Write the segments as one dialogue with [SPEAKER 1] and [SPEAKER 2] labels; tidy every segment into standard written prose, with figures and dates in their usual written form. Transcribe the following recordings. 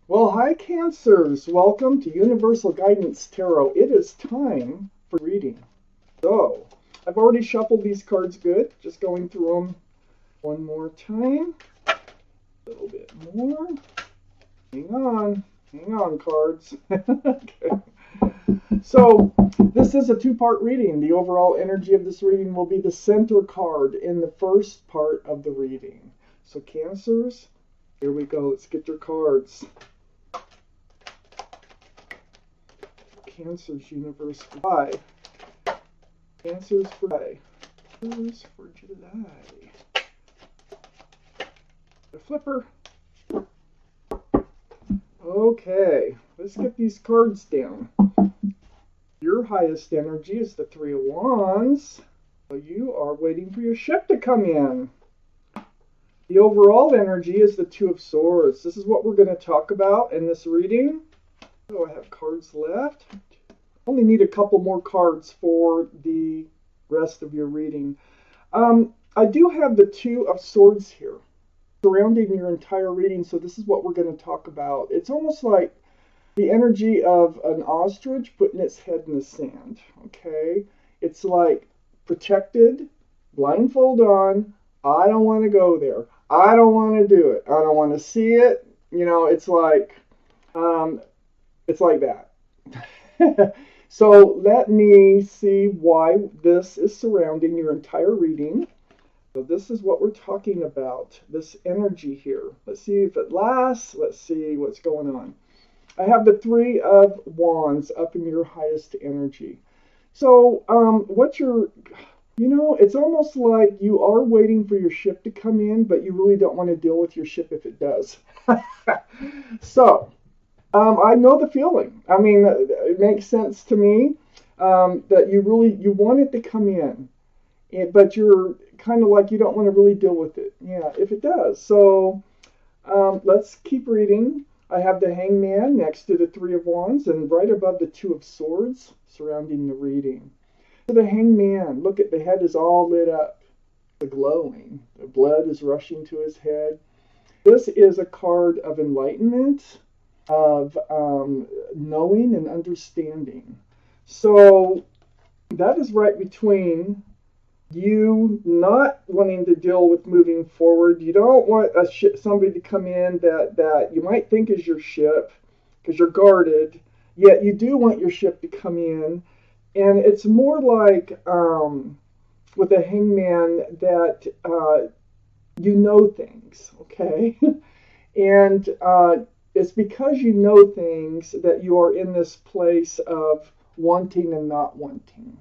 [SPEAKER 1] Well, hi, Cancers. Welcome to Universal Guidance Tarot. It is time for reading. So, I've already shuffled these cards good. Just going through them one more time. A little bit more. Hang on, cards. Okay. So, this is a two-part reading. The overall energy of this reading will be the center card in the first part of the reading. So, Cancers, here we go. Let's get your cards. Cancer's universe for July. Cancer's for July. Cancer's for July. The flipper. Okay, let's get these cards down. Your highest energy is the Three of Wands. So you are waiting for your ship to come in. The overall energy is the Two of Swords. This is what we're going to talk about in this reading. So I have cards left. Only need a couple more cards for the rest of your reading. I do have the Two of Swords here surrounding your entire reading, so this is what we're going to talk about. It's almost like the energy of an ostrich putting its head in the sand, okay? It's like protected, blindfold on, I don't want to go there. I don't want to do it. I don't want to see it. You know, it's like that. So let me see why this is surrounding your entire reading. So this is what we're talking about, this energy here. Let's see if it lasts. Let's see what's going on. I have the Three of Wands up in your highest energy. So it's almost like you are waiting for your ship to come in, but you really don't want to deal with your ship if it does. So, I know the feeling. I mean, it makes sense to me that you want it to come in, but you're kind of like you don't want to really deal with it. Yeah, if it does. So let's keep reading. I have the Hangman next to the Three of Wands and right above the Two of Swords surrounding the reading. So the Hangman, look at the head is all lit up, the glowing. The blood is rushing to his head. This is a card of enlightenment, of knowing and understanding. So that is right between you not wanting to deal with moving forward. You don't want somebody to come in that you might think is your ship because you're guarded, yet you do want your ship to come in. And it's more like with a Hangman that you know things, okay? And it's because you know things that you are in this place of wanting and not wanting.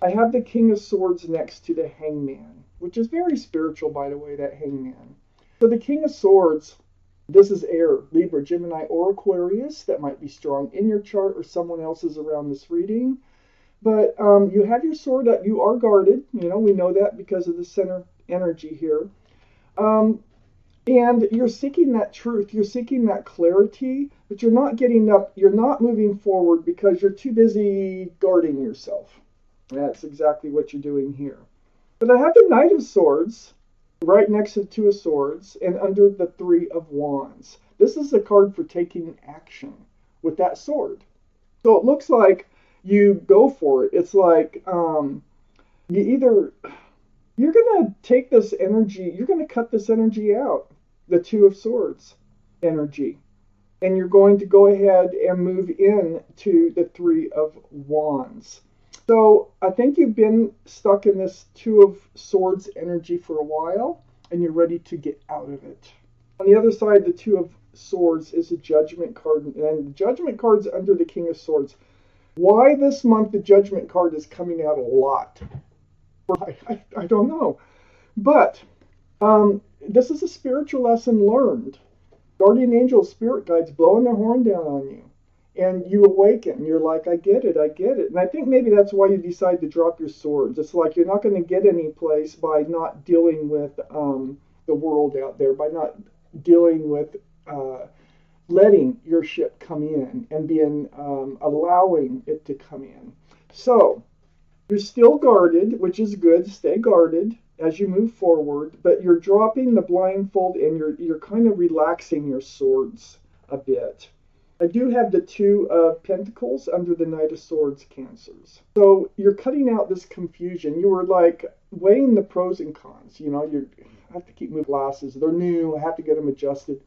[SPEAKER 1] I have the King of Swords next to the Hangman, which is very spiritual, by the way, that Hangman. So the King of Swords, this is air, Libra, Gemini, or Aquarius. That might be strong in your chart or someone else's around this reading. But you have your sword up. You are guarded. You know, we know that because of the center energy here. And you're seeking that truth. You're seeking that clarity, but you're not getting up. You're not moving forward because you're too busy guarding yourself. That's exactly what you're doing here. But I have the Knight of Swords right next to the Two of Swords and under the Three of Wands. This is a card for taking action with that sword. So it looks like you go for it. It's like you're going to take this energy, you're going to cut this energy out, the Two of Swords energy. And you're going to go ahead and move in to the Three of Wands. So I think you've been stuck in this Two of Swords energy for a while, and you're ready to get out of it. On the other side, the Two of Swords is a Judgment card, and the Judgment card's under the King of Swords. Why this month the Judgment card is coming out a lot? I don't know. But this is a spiritual lesson learned. Guardian angels, spirit guides blowing their horn down on you. And you awaken. You're like, I get it. And I think maybe that's why you decide to drop your swords. It's like you're not going to get any place by not dealing with the world out there, by not dealing with letting your ship come in and being allowing it to come in. So you're still guarded, which is good. Stay guarded as you move forward, but you're dropping the blindfold and you're kind of relaxing your swords a bit. I do have the Two of Pentacles under the Knight of Swords, Cancers. So you're cutting out this confusion. You were like weighing the pros and cons. You know, I have to keep moving glasses. They're new. I have to get them adjusted.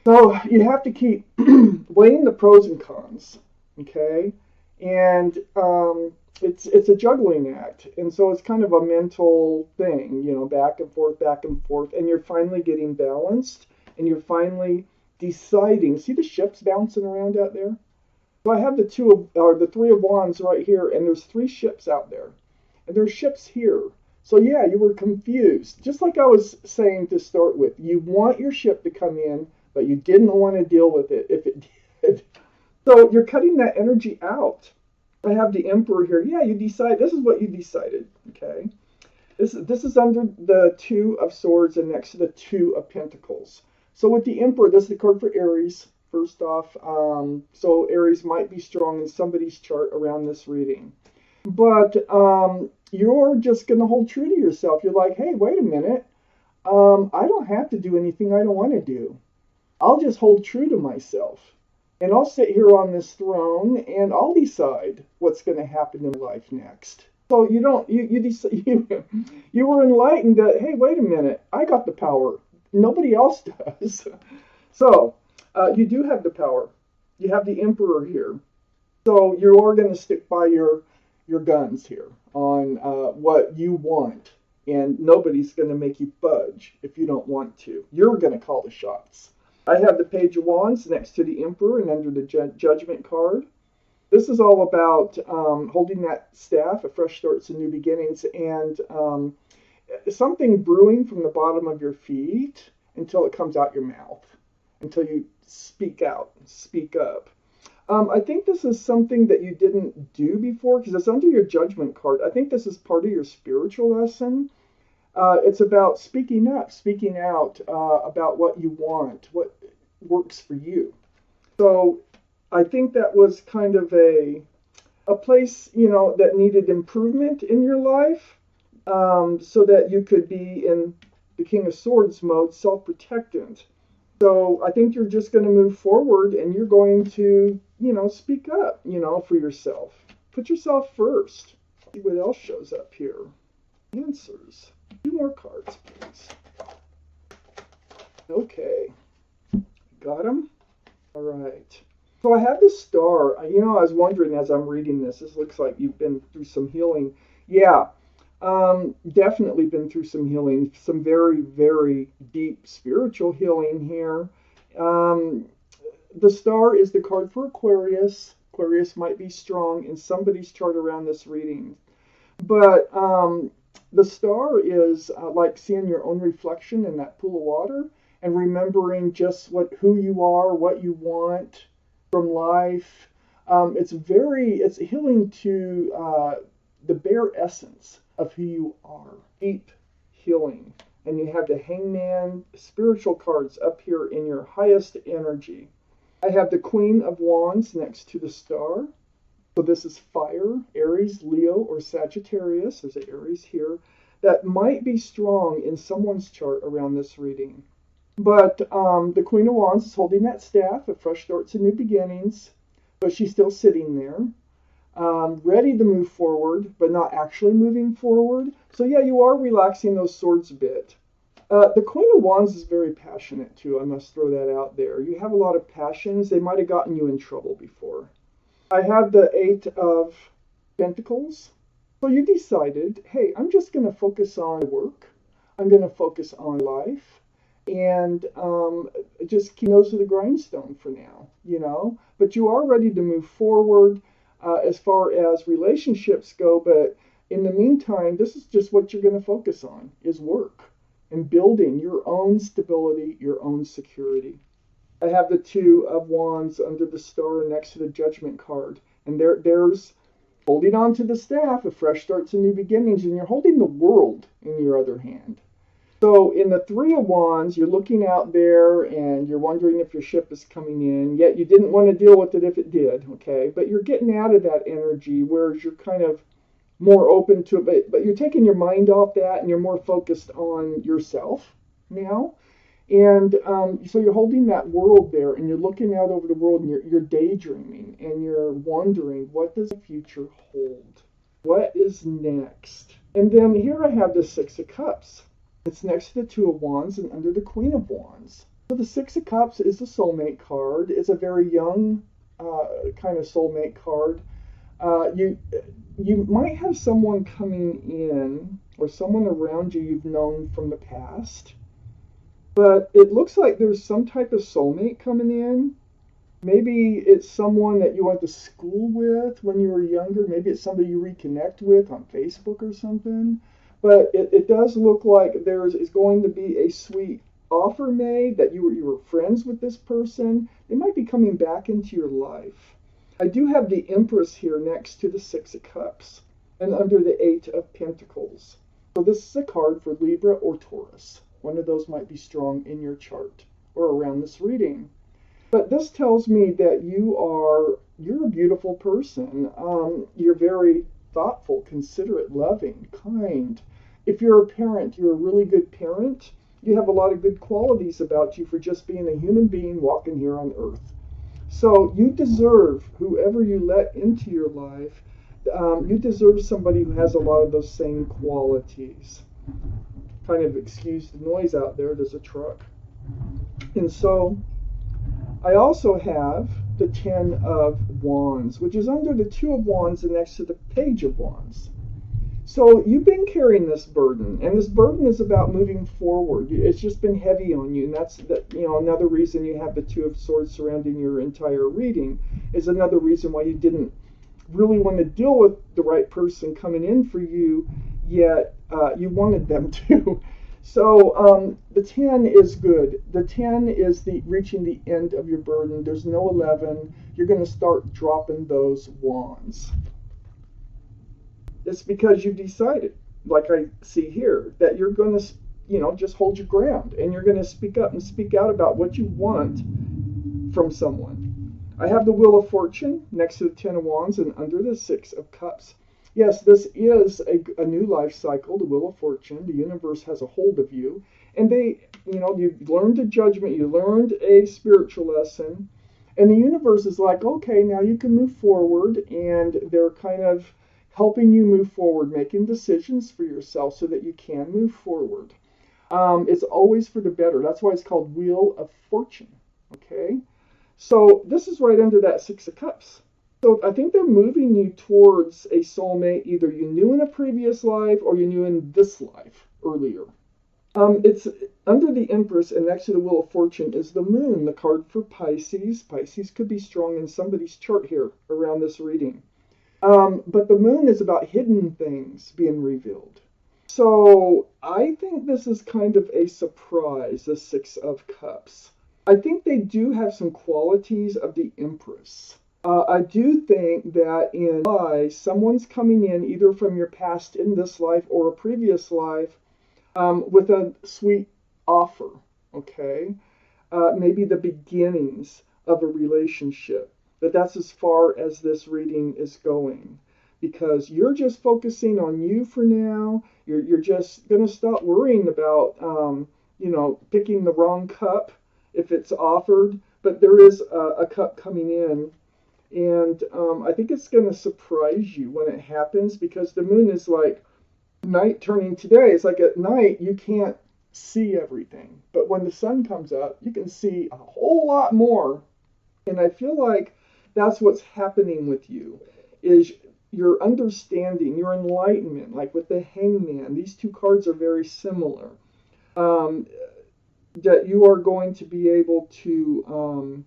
[SPEAKER 1] So you have to keep weighing the pros and cons. Okay, and it's a juggling act, and so it's kind of a mental thing. You know, back and forth, and you're finally getting balanced, and you're finally deciding. See the ships bouncing around out there? So I have the Three of Wands right here, and there's 3 ships out there, and there's ships here. So yeah, you were confused, just like I was saying to start with. You want your ship to come in, but you didn't want to deal with it if it did. So you're cutting that energy out. I have the Emperor here. Yeah, you decide. This is what you decided. Okay, this is under the Two of Swords and next to the Two of Pentacles. So with the Emperor, this is the card for Aries, first off. So Aries might be strong in somebody's chart around this reading. But you're just going to hold true to yourself. You're like, hey, wait a minute. I don't have to do anything I don't want to do. I'll just hold true to myself. And I'll sit here on this throne and I'll decide what's going to happen in life next. So you were enlightened that, hey, wait a minute. I got the power. Nobody else does. So you do have the power. You have the Emperor here. So you are going to stick by your guns here on what you want. And nobody's going to make you budge if you don't want to. You're going to call the shots. I have the Page of Wands next to the Emperor and under the Judgment card. This is all about holding that staff, a fresh starts and new beginnings, and something brewing from the bottom of your feet until it comes out your mouth, until you speak out, speak up. I think this is something that you didn't do before because it's under your Judgment card. I think this is part of your spiritual lesson. It's about speaking up, speaking out about what you want, what works for you. So I think that was kind of a place, that needed improvement in your life, so that you could be in the King of Swords mode, self-protectant. So I think you're just going to move forward and you're going to, speak up, for yourself. Put yourself first. See what else shows up here. Answers. 2 more cards, please. Okay. Got them? All right. So I have this star. I was wondering as I'm reading this looks like you've been through some healing. Yeah, definitely been through some healing. Some very, very deep spiritual healing here. The star is the card for Aquarius. Aquarius might be strong in somebody's chart around this reading. But the star is like seeing your own reflection in that pool of water and remembering just who you are, what you want from life. It's healing to the bare essence of who you are. Deep healing. And you have the Hangman spiritual cards up here in your highest energy. I have the Queen of Wands next to the star. So this is fire, Aries, Leo, or Sagittarius. There's an Aries here. That might be strong in someone's chart around this reading. But the Queen of Wands is holding that staff of fresh starts and new beginnings. But she's still sitting there, ready to move forward, but not actually moving forward. So yeah, you are relaxing those swords a bit. The Queen of Wands is very passionate too. I must throw that out there. You have a lot of passions. They might have gotten you in trouble before. I have the 8 of Pentacles. So you decided, hey, I'm just going to focus on work. I'm going to focus on life. And just keep nose to the grindstone for now, But you are ready to move forward as far as relationships go. But in the meantime, this is just what you're going to focus on, is work and building your own stability, your own security. I have the 2 of Wands under the star next to the Judgment card. And there's holding on to the staff of fresh starts and new beginnings. And you're holding the world in your other hand. So in the 3 of Wands, you're looking out there and you're wondering if your ship is coming in. Yet you didn't want to deal with it if it did, okay? But you're getting out of that energy, whereas you're kind of more open to it. But you're taking your mind off that and you're more focused on yourself now. And so you're holding that world there, and you're looking out over the world, and you're daydreaming, and you're wondering, what does the future hold? What is next? And then here I have the Six of Cups. It's next to the Two of Wands and under the Queen of Wands. So the Six of Cups is a soulmate card. It's a very young kind of soulmate card. You might have someone coming in, or someone around you you've known from the past. But it looks like there's some type of soulmate coming in. Maybe it's someone that you went to school with when you were younger. Maybe it's somebody you reconnect with on Facebook or something. But it does look like there is going to be a sweet offer made, that you were friends with this person. They might be coming back into your life. I do have the Empress here next to the Six of Cups and under the Eight of Pentacles. So this is a card for Libra or Taurus. One of those might be strong in your chart or around this reading. But this tells me that you're a beautiful person. You're very thoughtful, considerate, loving, kind. If you're a parent, you're a really good parent. You have a lot of good qualities about you for just being a human being walking here on earth. So you deserve whoever you let into your life. You deserve somebody who has a lot of those same qualities. Kind of excuse the noise out there. There's a truck. And so I also have the Ten of Wands, which is under the Two of Wands and next to the Page of Wands. So you've been carrying this burden, and this burden is about moving forward. It's just been heavy on you, and that's another reason you have the Two of Swords surrounding your entire reading, is another reason why you didn't really want to deal with the right person coming in for you, yet you wanted them to. So the 10 is good. The 10 is reaching the end of your burden. There's no 11. You're going to start dropping those wands. It's because you've decided, like I see here, that you're going to, just hold your ground, and you're going to speak up and speak out about what you want from someone. I have the Wheel of Fortune next to the Ten of Wands and under the Six of Cups. Yes, this is a new life cycle, the Wheel of Fortune. The universe has a hold of you. And you've learned a judgment, you learned a spiritual lesson. And the universe is like, okay, now you can move forward. And they're kind of helping you move forward, making decisions for yourself so that you can move forward. It's always for the better. That's why it's called Wheel of Fortune. Okay? So this is right under that Six of Cups. So I think they're moving you towards a soulmate either you knew in a previous life or you knew in this life earlier. It's under the Empress and next to the Wheel of Fortune is the Moon, the card for Pisces. Pisces could be strong in somebody's chart here around this reading. But the Moon is about hidden things being revealed. So I think this is kind of a surprise, the Six of Cups. I think they do have some qualities of the Empress. I do think that in life, someone's coming in either from your past in this life or a previous life with a sweet offer, okay? Maybe the beginnings of a relationship. That's as far as this reading is going. Because you're just focusing on you for now. You're just going to stop worrying about, picking the wrong cup if it's offered. But there is a cup coming in. And I think it's going to surprise you when it happens, because the Moon is like night turning to day. It's like at night you can't see everything. But when the sun comes up, you can see a whole lot more. And I feel like that's what's happening with you, is your understanding, your enlightenment, like with the Hangman. These two cards are very similar. That you are going to be able to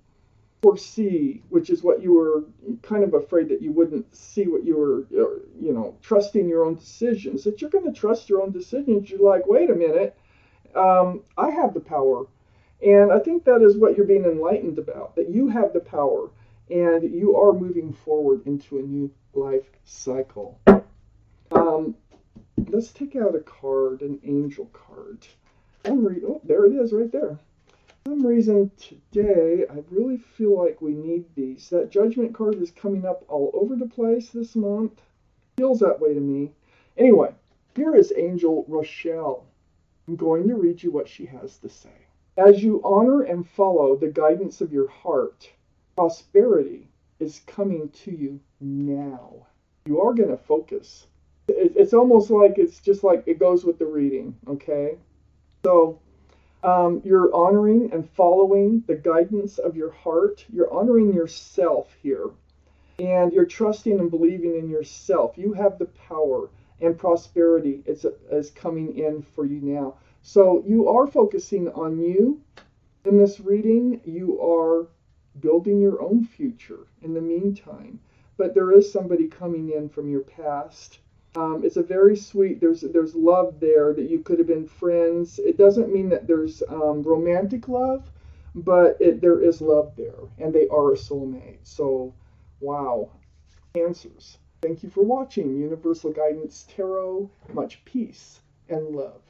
[SPEAKER 1] foresee, which is what you were kind of afraid that you wouldn't see, what you were, trusting your own decisions, that you're going to trust your own decisions. You're like, wait a minute, I have the power. And I think that is what you're being enlightened about, that you have the power and you are moving forward into a new life cycle. Let's take out a card, an angel card. Oh, there it is right there. For some reason today, I really feel like we need these. That Judgment card is coming up all over the place this month. Feels that way to me. Anyway, here is Angel Rochelle. I'm going to read you what she has to say. As you honor and follow the guidance of your heart, prosperity is coming to you now. You are going to focus. It's almost like it's just like it goes with the reading, okay? So you're honoring and following the guidance of your heart. You're honoring yourself here. And you're trusting and believing in yourself. You have the power, and prosperity is coming in for you now. So you are focusing on you in this reading. You are building your own future in the meantime. But there is somebody coming in from your past. It's a very sweet. There's love there that you could have been friends. It doesn't mean that there's romantic love, but there is love there, and they are a soulmate. So, wow, answers. Thank you for watching Universal Guidance Tarot. Much peace and love.